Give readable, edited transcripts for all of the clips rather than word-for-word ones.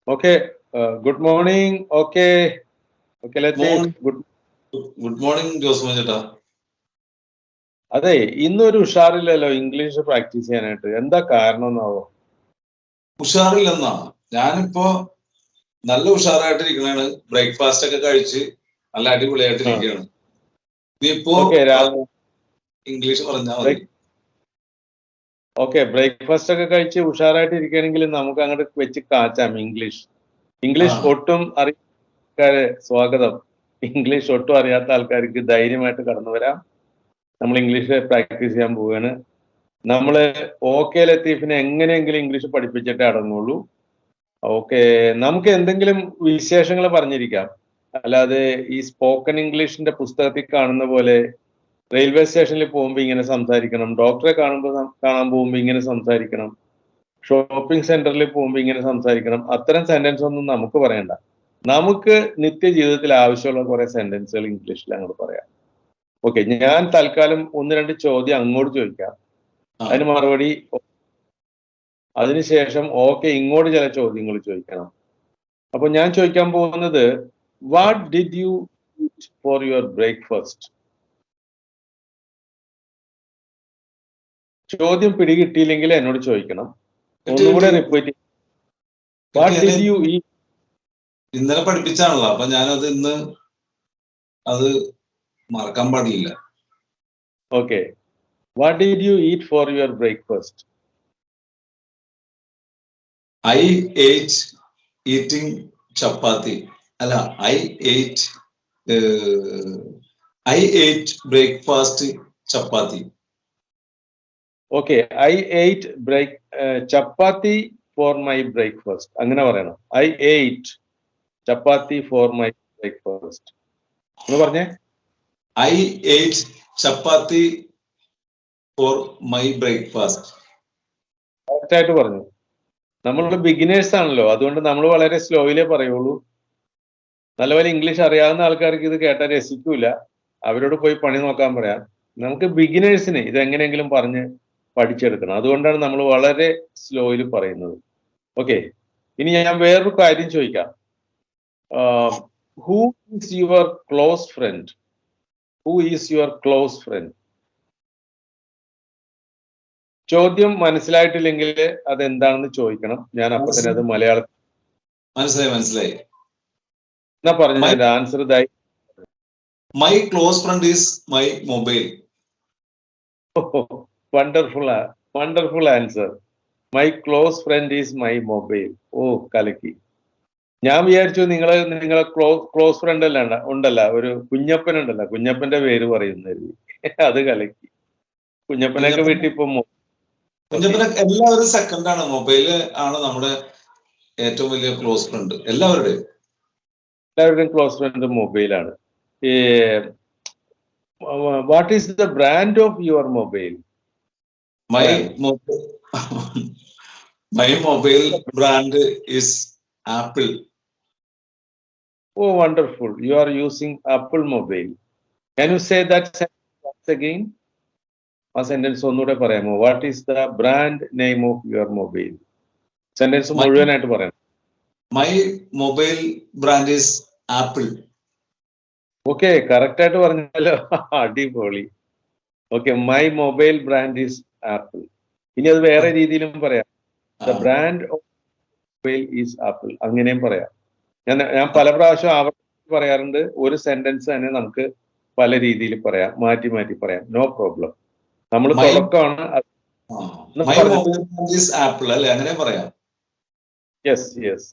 Okay. Good morning. Okay. Okay, let's see. Good morning Jose ചേട്ടാ. അതെ, ഇന്നൊരു ഉഷാറില്ലല്ലോ ഇംഗ്ലീഷ് പ്രാക്ടീസ് ചെയ്യാനായിട്ട്. എന്താ കാരണം എന്നാവോ? ഉഷാറില്ലെന്നാ? ഞാനിപ്പോ നല്ല ഉഷാറായിട്ടിരിക്കണാണ്. ബ്രേക്ക്ഫാസ്റ്റ് ഒക്കെ കഴിച്ച് നല്ല അടിപൊളിയായിട്ടിരിക്കുകയാണ്. നീ ഇപ്പോ ഇംഗ്ലീഷ് പറഞ്ഞാൽ മതി. ഓക്കെ, ബ്രേക്ക്ഫാസ്റ്റ് ഒക്കെ കഴിച്ച് ഉഷാറായിട്ട് ഇരിക്കുകയാണെങ്കിൽ നമുക്ക് അങ്ങോട്ട് വെച്ച് കാച്ചാം ഇംഗ്ലീഷ്. ഇംഗ്ലീഷ് ഒട്ടും അറിയാതെ സ്വാഗതം. ഇംഗ്ലീഷ് ഒട്ടും അറിയാത്ത ആൾക്കാർക്ക് ധൈര്യമായിട്ട് കടന്നു വരാം. നമ്മൾ ഇംഗ്ലീഷ് പ്രാക്ടീസ് ചെയ്യാൻ പോവുകയാണ്. നമ്മള് ഓക്കെ ലത്തീഫിനെ എങ്ങനെയെങ്കിലും ഇംഗ്ലീഷ് പഠിപ്പിച്ചിട്ടേ അടങ്ങുള്ളൂ. ഓക്കെ, നമുക്ക് എന്തെങ്കിലും വിശേഷങ്ങൾ പറഞ്ഞിരിക്കാം. അല്ലാതെ ഈ സ്പോക്കൺ ഇംഗ്ലീഷിന്റെ പുസ്തകത്തിൽ കാണുന്ന പോലെ റെയിൽവേ സ്റ്റേഷനിൽ പോകുമ്പോൾ ഇങ്ങനെ സംസാരിക്കണം, ഡോക്ടറെ കാണാൻ പോകുമ്പോൾ ഇങ്ങനെ സംസാരിക്കണം, ഷോപ്പിംഗ് സെന്ററിൽ പോകുമ്പോൾ ഇങ്ങനെ സംസാരിക്കണം, അത്തരം സെന്റൻസ് ഒന്നും നമുക്ക് പറയണ്ട. നമുക്ക് നിത്യജീവിതത്തിൽ ആവശ്യമുള്ള കുറെ സെന്റൻസുകൾ ഇംഗ്ലീഷിൽ അങ്ങോട്ട് പറയാം. ഓക്കെ, ഞാൻ തൽക്കാലം 1-2 ചോദ്യം അങ്ങോട്ട് ചോദിക്കാം, അതിന് മറുപടി. അതിനുശേഷം ഓക്കെ ഇങ്ങോട്ട് ചില ചോദ്യങ്ങൾ ചോദിക്കണം. അപ്പൊ ഞാൻ ചോദിക്കാൻ പോകുന്നത്, what did you eat for your breakfast? ചോദ്യം പിടികിട്ടിയില്ലെങ്കിൽ എന്നോട് ചോദിക്കണം. ഒന്നുകൂടെ repeat. What did you eat? ഇന്നലെ പഠിപ്പിച്ചാണല്ലോ, അപ്പൊ ഞാനത് ഇന്ന് അത് മറക്കാൻ പാടില്ല. Okay, what did you eat for your breakfast? I ഏറ്റ് ഈറ്റിംഗ് ചപ്പാത്തി. അല്ല, ഐ ഏറ്റ് ബ്രേക്ക്ഫാസ്റ്റ് ചപ്പാത്തി. ഓക്കെ, ഐ ഏറ്റ് ചപ്പാത്തി ഫോർ മൈ ബ്രേക്ക്ഫാസ്റ്റ്. അങ്ങനെ പറയണം. ഐ ഏറ്റ് ചപ്പാത്തി ഫോർ മൈ ബ്രേക്ക്ഫാസ്റ്റ് എന്ന് പറഞ്ഞേ. ഐ ഏറ്റ് ചപ്പാത്തി ഫോർ മൈ ബ്രേക്ക്ഫാസ്റ്റ്. കറക്റ്റ് ആയിട്ട് പറഞ്ഞു. നമ്മൾ ബിഗിനേഴ്സ് ആണല്ലോ, അതുകൊണ്ട് നമ്മൾ വളരെ സ്ലോയിലേ പറയുള്ളൂ. നല്ലപോലെ ഇംഗ്ലീഷ് അറിയാവുന്ന ആൾക്കാർക്ക് ഇത് കേട്ടാൽ രസിക്കൂല. അവരോട് പോയി പണി നോക്കാൻ പറയാം. നമുക്ക് ബിഗിനേഴ്സിന് ഇത് എങ്ങനെയെങ്കിലും പറഞ്ഞ് പഠിച്ചെടുക്കണം. അതുകൊണ്ടാണ് നമ്മൾ വളരെ സ്ലോയിൽ പറയുന്നത്. ഓക്കെ, ഇനി ഞാൻ വേറൊരു കാര്യം ചോദിക്കാം. Who is your close friend? Who is your close friend? ചോദ്യം മനസ്സിലായിട്ടില്ലെങ്കിൽ അതെന്താണെന്ന് ചോദിക്കണം. ഞാൻ അപ്പൊ തന്നെ അത് മലയാളത്തിൽ മനസ്സിലായി. എന്നാ പറഞ്ഞു അതിന്റെ ആൻസർ ഇതായി. My close friend is my mobile. Wonderful answer. My close friend is my mobile. ഓ, കലക്കി. ഞാൻ വിചാരിച്ചു നിങ്ങളെ ക്ലോസ് ഫ്രണ്ട് അല്ല ഉണ്ടല്ല, ഒരു കുഞ്ഞപ്പൻ ഉണ്ടല്ലോ, കുഞ്ഞപ്പന്റെ പേര് പറയുന്നത്. അത് കലക്കി. കുഞ്ഞപ്പനൊക്കെ വീട്ടിപ്പോ കുഞ്ഞപ്പനൊക്കെ എല്ലാവരും സെക്കൻഡ് ആണ്. മൊബൈല് ആണ് നമ്മുടെ ഏറ്റവും വലിയ ക്ലോസ് ഫ്രണ്ട്. എല്ലാവരുടെയും ക്ലോസ് ഫ്രണ്ട് മൊബൈലാണ്. What is the brand of your mobile? My mobile brand is Apple. Oh, wonderful. You are using Apple mobile. Can you say that sentence once again? ആ sentence ഒന്നുകൂടെ പറയാമോ? What is the brand name of your mobile? Sentence മുഴുവനായിട്ട് പറയണം. My mobile brand is Apple. Okay, correct ആയിട്ട് പറഞ്ഞല്ലോ. അടിപൊളി. Okay, my mobile brand is apple. ഇനി അത് വേറെ രീതിയിലും പറയാം. The brand of mobile is apple. അങ്ങനെയും പറയാം. ഞാൻ പല പ്രാവശ്യം ആവർത്തിച്ച് പറയാറുണ്ട്. ഒരു സെന്റൻസ് തന്നെ നമുക്ക് പല രീതിയിൽ പറയാം, മാറ്റി മാറ്റി പറയാം. No problem. നമ്മൾ തുടക്കമാണ്. യെസ്.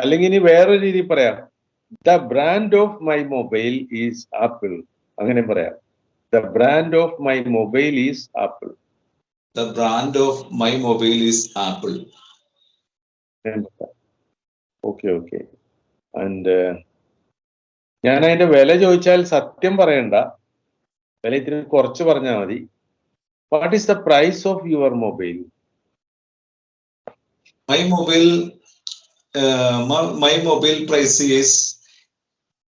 അല്ലെങ്കിൽ ഇനി വേറെ രീതിയിൽ പറയാം. The brand of my mobile is Apple. അങ്ങനെ പറയാം. The brand of my mobile is Apple. The brand of my mobile is Apple. Okay. And ഞാൻ അതിന്റെ വില ചോദിച്ചാൽ സത്യം പറയണ്ട, വില ഇത്തിരി കുറച്ച് പറഞ്ഞാൽ മതി. What is the price of your mobile? My mobile price is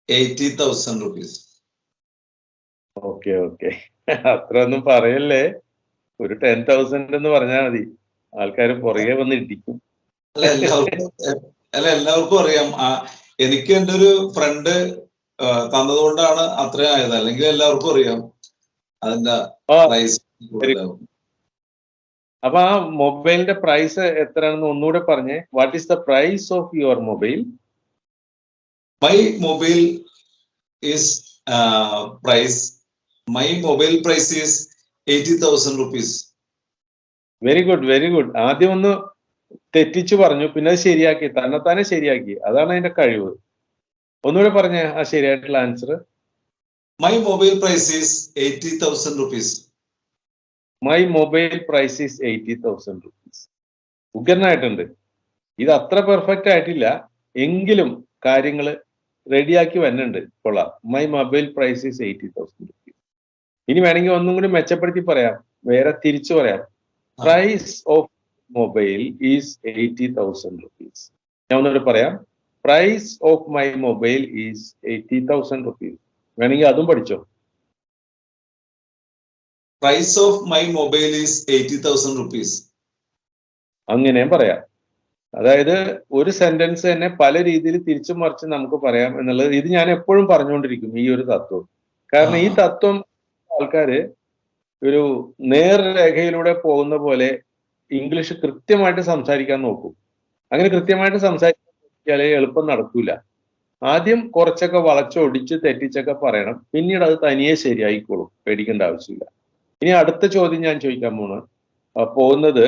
80,000 rupees. Okay. അത്ര ഒന്നും പറയല്ലേ. ഒരു 10,000 എന്ന് പറഞ്ഞാൽ മതി. ആൾക്കാർ പുറകെ വന്ന് ഇടിക്കും. അല്ല എല്ലാവർക്കും അറിയാം. എനിക്ക് എൻ്റെ ഒരു ഫ്രണ്ട് തന്നതുകൊണ്ടാണ് അത്രയും ആയത്, അല്ലെങ്കിൽ എല്ലാവർക്കും അറിയാം അതിന്റെ പ്രൈസ്. അപ്പൊ ആ മൊബൈലിന്റെ പ്രൈസ് എത്രയാണെന്ന് ഒന്നുകൂടെ പറഞ്ഞേ. What is the price of your mobile? My mobile is price my mobile price is 80,000 rupees. Very good, very good. ആദ്യം ഒന്ന് തെറ്റിച്ചു പറഞ്ഞു, പിന്നെ അത് ശരിയാക്കി, തന്നെത്താനെ ശരിയാക്കി. അതാണ് അതിന്റെ കഴിവ്. ഒന്നുകൂടെ പറഞ്ഞേ ആ ശരിയായിട്ടുള്ള answer. My mobile price is 80,000 rupees. My mobile price is 80,000 rupees. ഉഗ്രനായിട്ടുണ്ട്. ഇത് അത്ര പെർഫെക്റ്റ് ആയിട്ടില്ല, എങ്കിലും കാര്യങ്ങൾ റെഡിയാക്കി വരുന്നുണ്ട്. കൊള്ളാം. My mobile price is 80,000 rupees. ഇനി വേണമെങ്കിൽ ഒന്നും കൂടി മെച്ചപ്പെടുത്തി പറയാം, വേറെ തിരിച്ചു പറയാം. Price of mobile is 80,000 rupees. ഞാൻ ഒന്നുകൂടെ പറയാം. Price of my mobile is 80,000 rupees. വേണമെങ്കിൽ അതും പഠിച്ചോ. Price of my mobile is 80,000 rupees. അങ്ങനെയും പറയാം. അതായത് ഒരു സെന്റൻസ് തന്നെ പല രീതിയിൽ തിരിച്ചും മറിച്ച് നമുക്ക് പറയാം എന്നുള്ളത് ഇത് ഞാൻ എപ്പോഴും പറഞ്ഞുകൊണ്ടിരിക്കും, ഈ ഒരു തത്വം. കാരണം ഈ തത്വം ആൾക്കാര് ഒരു നേർരേഖയിലൂടെ പോകുന്ന പോലെ ഇംഗ്ലീഷ് കൃത്യമായിട്ട് സംസാരിക്കാൻ നോക്കും. അങ്ങനെ കൃത്യമായിട്ട് സംസാരിച്ചാലേ എളുപ്പം നടക്കൂല. ആദ്യം കുറച്ചൊക്കെ വളച്ചൊടിച്ച് തെറ്റിച്ചൊക്കെ പറയണം, പിന്നീട് അത് തനിയെ ശരിയായിക്കോളും, പേടിക്കേണ്ട ആവശ്യമില്ല. ഇനി അടുത്ത ചോദ്യം ഞാൻ ചോദിക്കാൻ പോകുന്നത്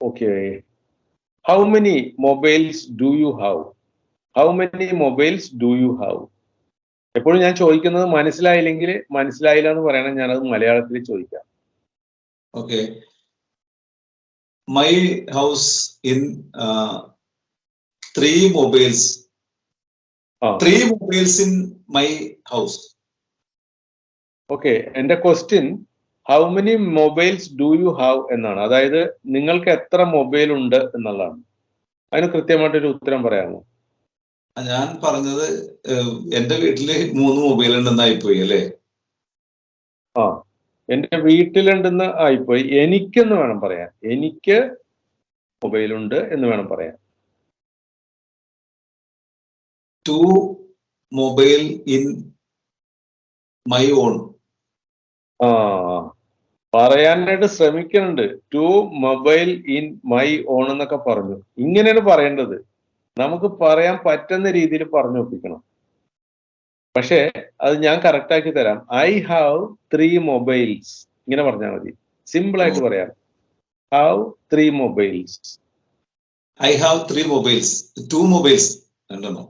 okay, how many mobiles do you have? How many mobiles do you have? എപ്പോഴും ഞാൻ ചോദിക്കുന്നത് മനസ്സിലായില്ലെങ്കിൽ മനസ്സിലായില്ല എന്ന് പറയണം, ഞാനത് മലയാളത്തിൽ ചോദിക്കാം. Okay, my house in 3 mobiles. 3 mobiles in my house. Okay, എന്റെ question how many mobiles do you have എന്നാണ്. അതായത് നിങ്ങൾക്ക് എത്ര മൊബൈൽ ഉണ്ട് എന്നുള്ളതാണ്. അതിന് കൃത്യമായിട്ടൊരു ഉത്തരം പറയാമോ? ഞാൻ പറഞ്ഞത് എന്റെ വീട്ടില് 3 മൊബൈൽ ഉണ്ടെന്നായിപ്പോയി അല്ലേ? എന്റെ വീട്ടിലുണ്ടെന്ന് ആയിപ്പോയി. എനിക്കെന്ന് വേണം പറയാൻ. എനിക്ക് മൊബൈലുണ്ട് എന്ന് വേണം പറയാൻ. 2 mobile in my own. പറയാനായിട്ട് ശ്രമിക്കുന്നുണ്ട്. 2 മൊബൈൽ ഇൻ മൈ ഓൺ എന്നൊക്കെ പറഞ്ഞു. ഇങ്ങനെയാണ് പറയേണ്ടത്. നമുക്ക് പറയാൻ പറ്റുന്ന രീതിയിൽ പറഞ്ഞു ഒപ്പിക്കണം. പക്ഷേ അത് ഞാൻ കറക്റ്റ് ആക്കി തരാം. I have 3 mobiles. ഇങ്ങനെ പറഞ്ഞാൽ മതി. സിമ്പിൾ ആയിട്ട് പറയാം. Have 3 mobiles. I have 3 mobiles. 2 mobiles. No.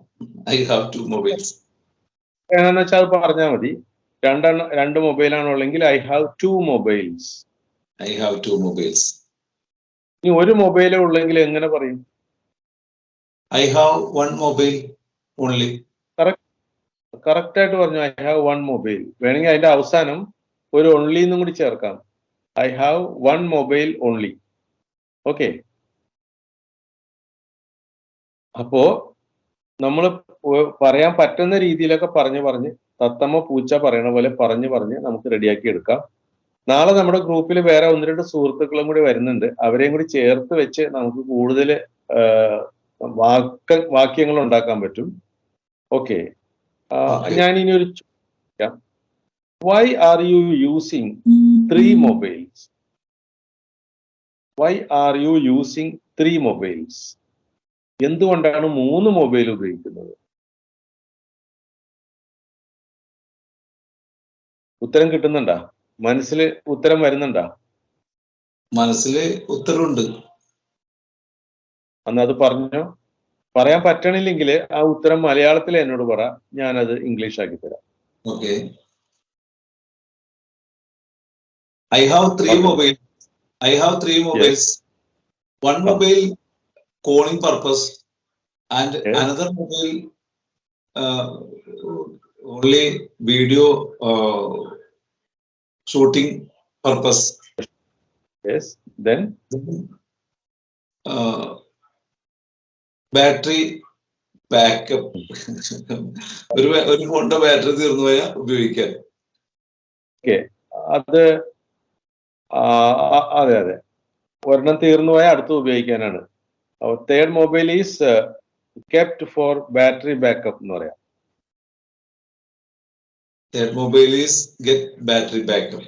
I have 2 mobiles. എന്താണെന്ന് വെച്ചാൽ അത് പറഞ്ഞാൽ മതി. 2 മൊബൈലാണുള്ളെങ്കിൽ I have 2 mobiles. I have 2 mobiles. ഇനി ഒരു മൊബൈലേ ഉള്ളെങ്കിൽ എങ്ങനെ പറയും? I have 1 mobile only. Correct ആയിട്ട് പറഞ്ഞു. I have 1 mobile. വേണമെങ്കിൽ അതിന്റെ അവസാനം ഒരു ഓൺലി എന്നും കൂടി ചേർക്കാം. I have 1 mobile only. Okay, അപ്പോ നമ്മൾ പറയാൻ പറ്റുന്ന രീതിയിലൊക്കെ പറഞ്ഞ് തത്തമ്മ പൂച്ച പറയണ പോലെ പറഞ്ഞ് നമുക്ക് റെഡിയാക്കി എടുക്കാം. നാളെ നമ്മുടെ ഗ്രൂപ്പിൽ വേറെ 1-2 സുഹൃത്തുക്കളും കൂടി വരുന്നുണ്ട്. അവരെയും കൂടി ചേർത്ത് വെച്ച് നമുക്ക് കൂടുതൽ വാക്യങ്ങൾ ഉണ്ടാക്കാൻ പറ്റും. ഓക്കെ, ഞാൻ ഇനി ഒരു ചോദിക്കാം. Why are you using 3 mobiles? Why are you using 3 mobiles? എന്തുകൊണ്ടാണ് 3 മൊബൈൽ ഉപയോഗിക്കുന്നത്? ഉത്തരം കിട്ടുന്നുണ്ടാ? മനസ്സിൽ ഉത്തരം വരുന്നുണ്ടാ? മനസ്സിൽ ഉത്തരവുണ്ട്. അന്ന് അത് പറഞ്ഞോ. പറയാൻ പറ്റണില്ലെങ്കിൽ ആ ഉത്തരം മലയാളത്തിൽ എന്നോട് പറ, ഞാനത് ഇംഗ്ലീഷ് ആക്കി തരാം. Okay, I have 3 mobiles. I have 3 mobiles. Yes. 1 mobile calling purpose and yes. Another mobile only video shooting purpose. Yes. Then battery backup. ഒരു ഫോണിന്റെ ബാറ്ററി തീർന്നു പോയാൽ ഉപയോഗിക്കാം. അത് അതെ ഒരെണ്ണം തീർന്നു പോയാൽ അടുത്ത് ഉപയോഗിക്കാനാണ്. Our third mobile is kept for battery backup എന്ന് പറയാം. That mobile is get battery backup.